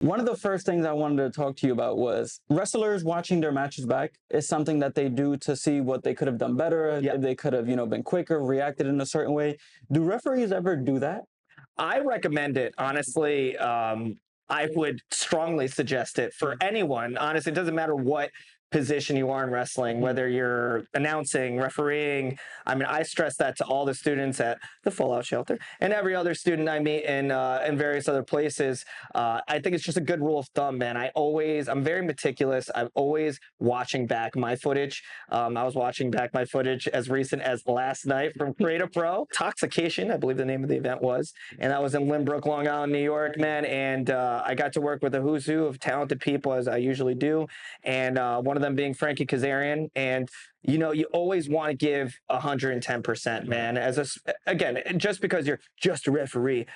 One of the first things I wanted to talk to you about was wrestlers watching their matches back is something that they do to see what they could have done better, if they could have, been quicker, reacted in a certain way. Do referees ever do that? I recommend it, honestly. I would strongly suggest it for anyone. Honestly, it doesn't matter what position you are in wrestling, whether you're announcing, refereeing. I mean, I stress that to all the students at the Fallout Shelter and every other student I meet in various other places. I think it's just a good rule of thumb, man. I'm very meticulous. I'm always watching back my footage. I was watching back my footage as recent as last night from Creative Pro. Toxication, I believe the name of the event was. And that was in Lynbrook, Long Island, New York, man. And I got to work with a who's who of talented people, as I usually do. And one of them being Frankie Kazarian. And you always want to give 110%, man. Again, just because you're just a referee,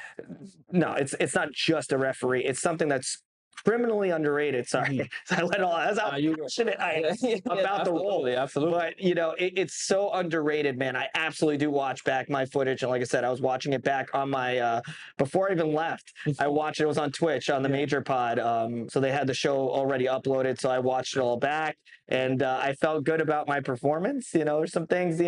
no, it's not just a referee. It's something that's criminally underrated. Sorry, I let all. That's how passionate I am about the role. Absolutely. But it's so underrated, man. I absolutely do watch back my footage, and like I said, I was watching it back on my before I even left. I watched it. It was on Twitch on the Major Pod. So they had the show already uploaded, so I watched it all back. And I felt good about my performance. There's some things,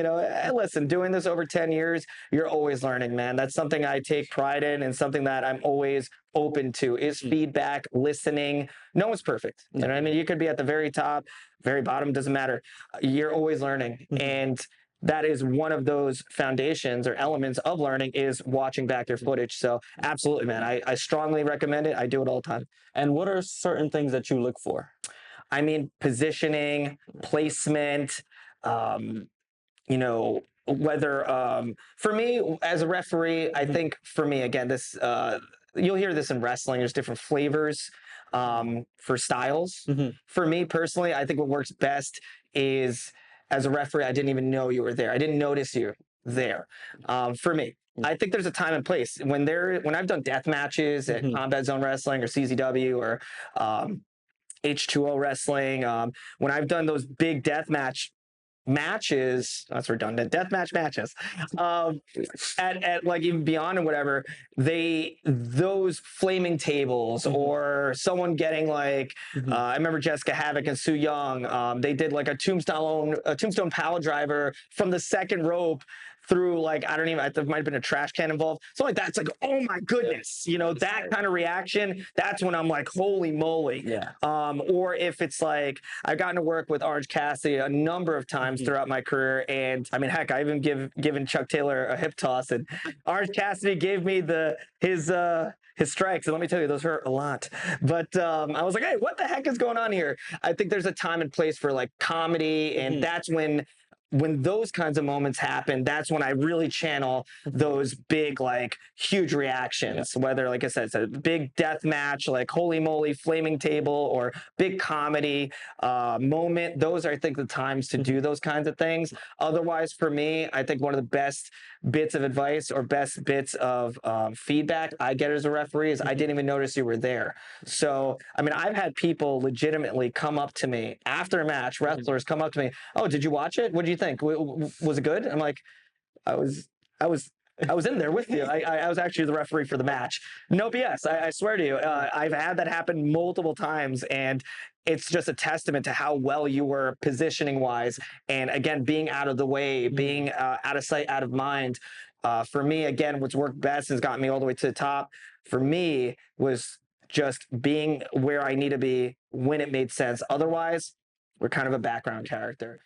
listen, doing this over 10 years, you're always learning, man. That's something I take pride in and something that I'm always open to is feedback, listening. No one's perfect. You know what I mean? You could be at the very top, very bottom, doesn't matter. You're always learning. And that is one of those foundations or elements of learning is watching back your footage. So absolutely, man. I strongly recommend it. I do it all the time. And what are certain things that you look for? I mean, positioning, placement, whether for me as a referee, I think for me, again, this you'll hear this in wrestling, there's different flavors for styles. For me personally, I think what works best is as a referee, I didn't even know you were there. I didn't notice you there. For me, I think there's a time and place when I've done death matches at Combat Zone Wrestling or CZW or H2O wrestling. When I've done those big deathmatch matches, that's redundant, deathmatch matches, at like even Beyond and whatever, those flaming tables or someone getting like, I remember Jessica Havoc and Sue Young, they did like a tombstone pile driver from the second rope through like, there might have been a trash can involved. So like that's like, oh my goodness, that kind of reaction, that's when I'm like, holy moly. Yeah. Or if it's like, I've gotten to work with Orange Cassidy a number of times throughout my career. And I mean, heck, I even given Chuck Taylor a hip toss and Orange Cassidy gave me his strikes. And let me tell you, those hurt a lot. But I was like, hey, what the heck is going on here? I think there's a time and place for like comedy. And that's when those kinds of moments happen, that's when I really channel those big, like huge reactions, whether, like I said, it's a big death match, like holy moly, flaming table, or big comedy moment. Those are, I think, the times to do those kinds of things. Otherwise, for me, I think one of the best bits of advice or best bits of feedback I get as a referee is I didn't even notice you were there. So, I mean, I've had people legitimately come up to me after a match, wrestlers come up to me, oh, did you watch it? What do you think? Was it good? I'm like, I was in there with you. I was actually the referee for the match. No BS. I swear to you, I've had that happen multiple times, and it's just a testament to how well you were positioning wise. And again, being out of the way, being out of sight, out of mind. For me, again, what's worked best has gotten me all the way to the top. For me, was just being where I need to be when it made sense. Otherwise, we're kind of a background character.